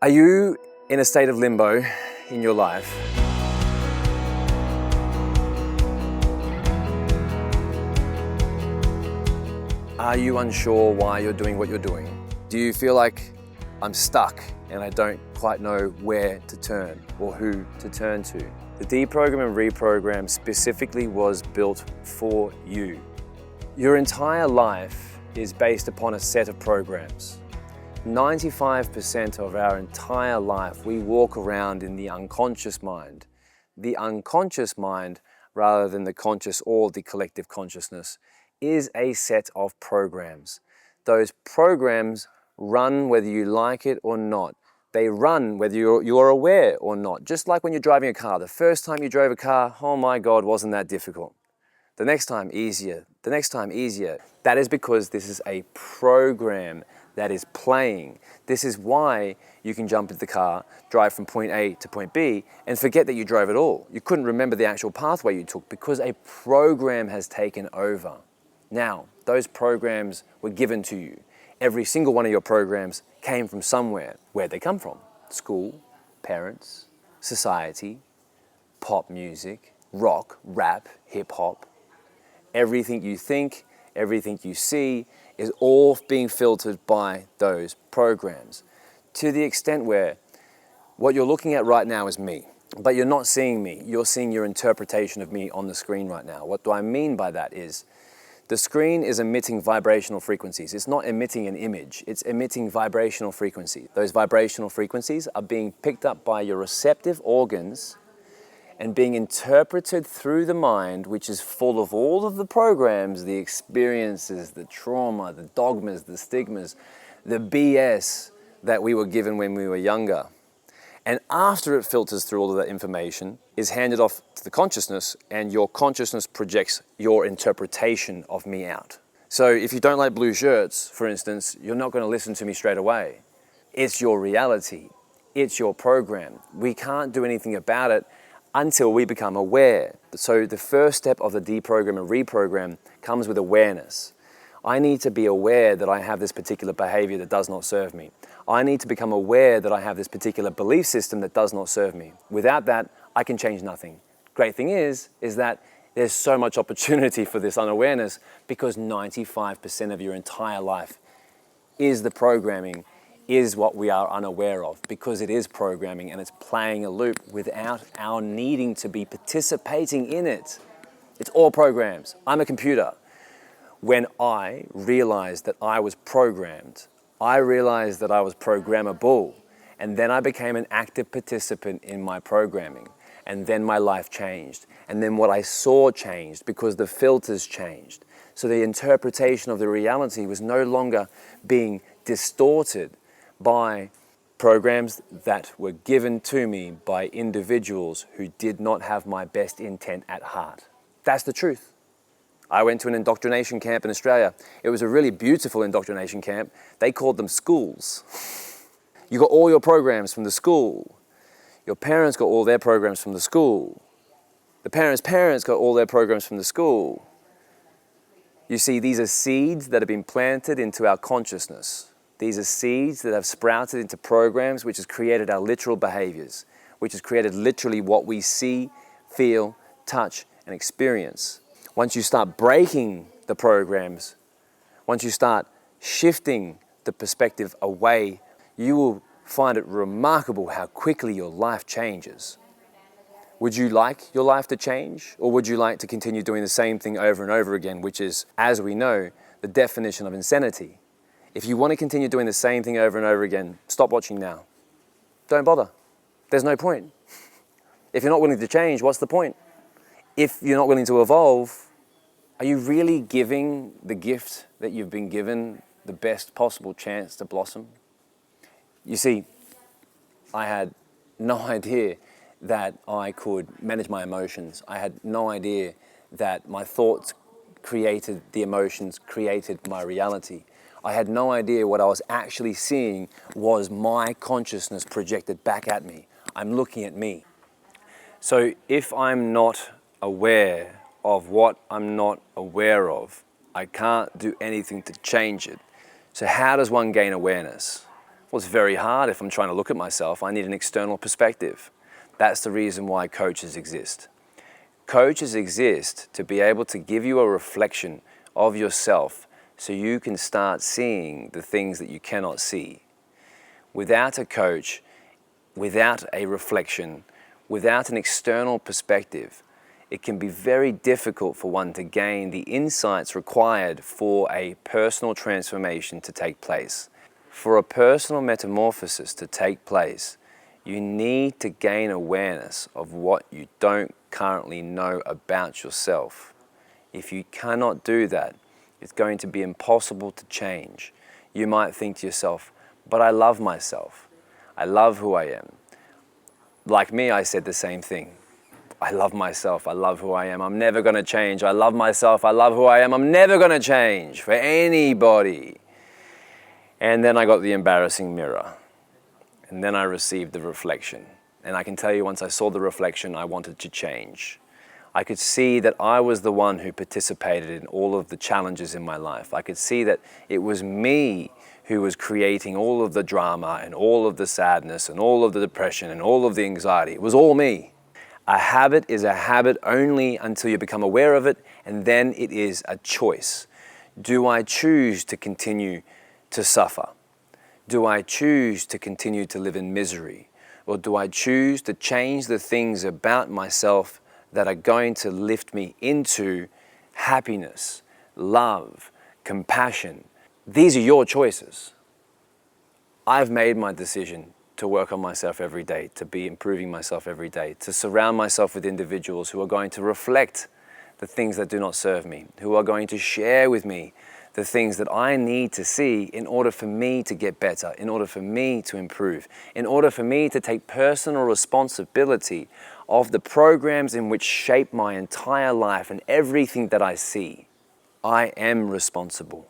Are you in a state of limbo in your life? Are you unsure why you're doing what you're doing? Do you feel like I'm stuck and I don't quite know where to turn or who to turn to? The Deprogram and Reprogram specifically was built for you. Your entire life is based upon a set of programs. 95% of our entire life, we walk around in the unconscious mind. The unconscious mind, rather than the conscious or the collective consciousness, is a set of programs. Those programs run whether you like it or not. They run whether you're aware or not. Just like when you're driving a car. The first time you drove a car, oh my God, wasn't that difficult. The next time, easier. The next time, easier. That is because this is a program that is playing. This is why you can jump into the car, drive from point A to point B, and forget that you drove at all. You couldn't remember the actual pathway you took because a program has taken over. Now, those programs were given to you. Every single one of your programs came from somewhere. Where'd they come from? School, parents, society, pop music, rock, rap, hip hop. Everything you think, everything you see is all being filtered by those programs. To the extent where what you're looking at right now is me, but you're not seeing me. You're seeing your interpretation of me on the screen right now. What do I mean by that is the screen is emitting vibrational frequencies. It's not emitting an image, it's emitting vibrational frequencies. Those vibrational frequencies are being picked up by your receptive organs and being interpreted through the mind, which is full of all of the programs, the experiences, the trauma, the dogmas, the stigmas, the BS that we were given when we were younger. And after it filters through all of that information, is handed off to the consciousness, and your consciousness projects your interpretation of me out. So if you don't like blue shirts, for instance, you're not going to listen to me straight away. It's your reality. It's your program. We can't do anything about it until we become aware. So the first step of the deprogram and reprogram comes with awareness. I need to be aware that I have this particular behavior that does not serve me. I need to become aware that I have this particular belief system that does not serve me. Without that, I can change nothing. Great thing is that there's so much opportunity for this unawareness because 95% of your entire life is the programming, is what we are unaware of, because it is programming and it's playing a loop without our needing to be participating in it. It's all programs. I'm a computer. When I realized that I was programmed, I realized that I was programmable, and then I became an active participant in my programming, and then my life changed, and then what I saw changed because the filters changed. So the interpretation of the reality was no longer being distorted by programs that were given to me by individuals who did not have my best intent at heart. That's the truth. I went to an indoctrination camp in Australia. It was a really beautiful indoctrination camp. They called them schools. You got all your programs from the school. Your parents got all their programs from the school. The parents' parents got all their programs from the school. You see, these are seeds that have been planted into our consciousness. These are seeds that have sprouted into programs which has created our literal behaviors, which has created literally what we see, feel, touch, and experience. Once you start breaking the programs, once you start shifting the perspective away, you will find it remarkable how quickly your life changes. Would you like your life to change, or would you like to continue doing the same thing over and over again, which is, as we know, the definition of insanity? If you want to continue doing the same thing over and over again, stop watching now. Don't bother. There's no point. If you're not willing to change, what's the point? If you're not willing to evolve, are you really giving the gift that you've been given the best possible chance to blossom? You see, I had no idea that I could manage my emotions. I had no idea that my thoughts created the emotions, created my reality. I had no idea what I was actually seeing was my consciousness projected back at me. I'm looking at me. So if I'm not aware of what I'm not aware of, I can't do anything to change it. So how does one gain awareness? Well, it's very hard if I'm trying to look at myself. I need an external perspective. That's the reason why coaches exist. Coaches exist to be able to give you a reflection of yourself so you can start seeing the things that you cannot see. Without a coach, without a reflection, without an external perspective, it can be very difficult for one to gain the insights required for a personal transformation to take place. For a personal metamorphosis to take place, you need to gain awareness of what you don't currently know about yourself. If you cannot do that, it's going to be impossible to change. You might think to yourself, but I love myself. I love who I am. Like me, I said the same thing. I love myself. I love who I am. I'm never going to change. I love myself. I love who I am. I'm never going to change for anybody. And then I got the embarrassing mirror. And then I received the reflection. And I can tell you, once I saw the reflection, I wanted to change. I could see that I was the one who participated in all of the challenges in my life. I could see that it was me who was creating all of the drama and all of the sadness and all of the depression and all of the anxiety. It was all me. A habit is a habit only until you become aware of it, and then it is a choice. Do I choose to continue to suffer? Do I choose to continue to live in misery? Or do I choose to change the things about myself that are going to lift me into happiness, love, compassion? These are your choices. I've made my decision to work on myself every day, to be improving myself every day, to surround myself with individuals who are going to reflect the things that do not serve me, who are going to share with me the things that I need to see in order for me to get better, in order for me to improve, in order for me to take personal responsibility of the programs in which shape my entire life and everything that I see. I am responsible.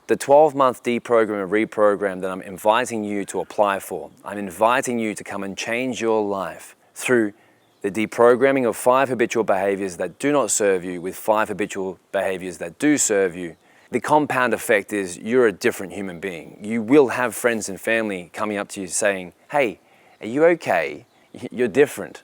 The 12-month Deprogram and Reprogram that I'm inviting you to apply for, I'm inviting you to come and change your life through the deprogramming of 5 habitual behaviors that do not serve you with 5 habitual behaviors that do serve you. The compound effect is you're a different human being. You will have friends and family coming up to you saying, hey, are you okay? You're different.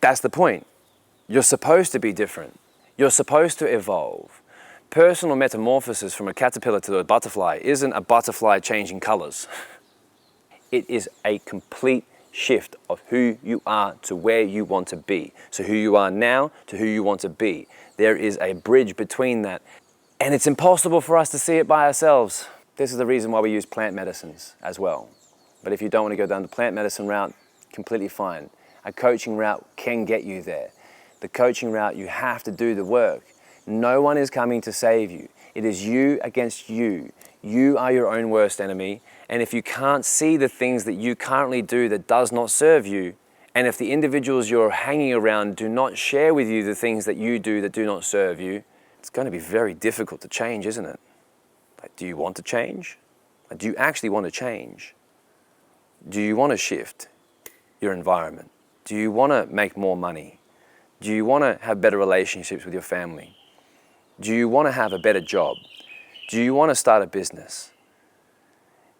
That's the point. You're supposed to be different. You're supposed to evolve. Personal metamorphosis from a caterpillar to a butterfly isn't a butterfly changing colors. It is a complete shift of who you are to where you want to be. So who you are now to who you want to be. There is a bridge between that. And it's impossible for us to see it by ourselves. This is the reason why we use plant medicines as well. But if you don't want to go down the plant medicine route, completely fine. A coaching route can get you there. The coaching route, you have to do the work. No one is coming to save you. It is you against you. You are your own worst enemy. And if you can't see the things that you currently do that does not serve you, and if the individuals you're hanging around do not share with you the things that you do that do not serve you, it's going to be very difficult to change, isn't it? Like, do you want to change? Like, do you actually want to change? Do you want to shift your environment? Do you want to make more money? Do you want to have better relationships with your family? Do you want to have a better job? Do you want to start a business?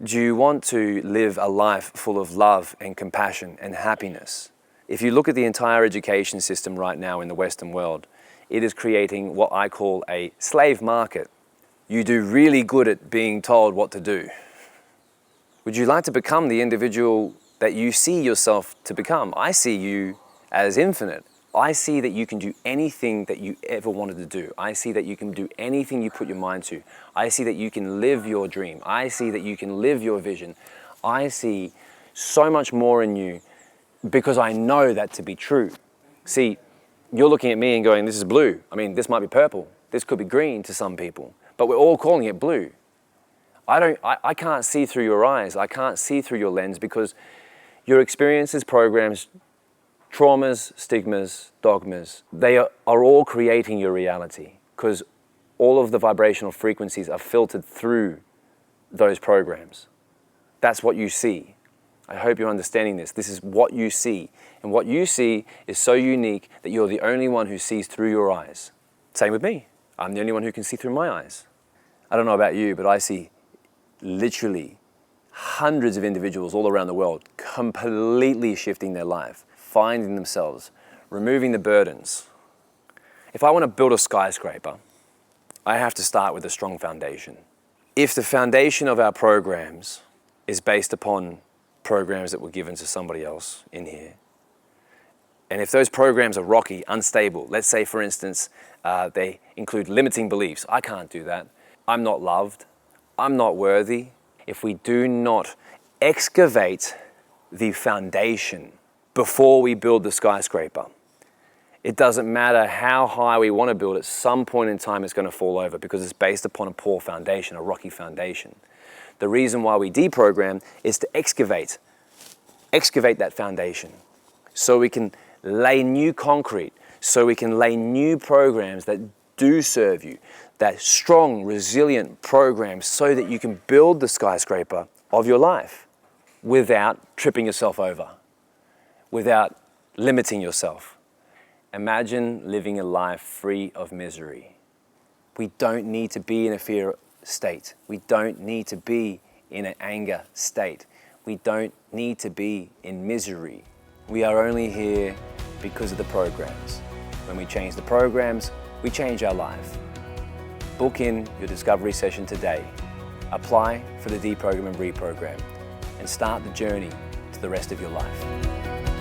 Do you want to live a life full of love and compassion and happiness? If you look at the entire education system right now in the Western world, it is creating what I call a slave market. You do really good at being told what to do. Would you like to become the individual that you see yourself to become? I see you as infinite. I see that you can do anything that you ever wanted to do. I see that you can do anything you put your mind to. I see that you can live your dream. I see that you can live your vision. I see so much more in you because I know that to be true. See, you're looking at me and going, this is blue. I mean, this might be purple. This could be green to some people, but we're all calling it blue. I can't see through your eyes. I can't see through your lens because your experiences, programs, traumas, stigmas, dogmas, they are all creating your reality because all of the vibrational frequencies are filtered through those programs. That's what you see. I hope you're understanding this. This is what you see. And what you see is so unique that you're the only one who sees through your eyes. Same with me. I'm the only one who can see through my eyes. I don't know about you, but I see literally hundreds of individuals all around the world completely shifting their life, finding themselves, removing the burdens. If I want to build a skyscraper, I have to start with a strong foundation. If the foundation of our programs is based upon programs that were given to somebody else in here, and if those programs are rocky, unstable, let's say for instance, they include limiting beliefs. I can't do that. I'm not loved. I'm not worthy. If we do not excavate the foundation before we build the skyscraper, it doesn't matter how high we want to build, at some point in time it's going to fall over because it's based upon a poor foundation, a rocky foundation. The reason why we deprogram is to excavate that foundation so we can lay new concrete, so we can lay new programs that do serve you, that strong, resilient programs so that you can build the skyscraper of your life without tripping yourself over, without limiting yourself. Imagine living a life free of misery. We don't need to be in a fear state. We don't need to be in an anger state. We don't need to be in misery. We are only here because of the programs. When we change the programs, we change our life. Book in your discovery session today. Apply for the Deprogram and Reprogram and start the journey to the rest of your life.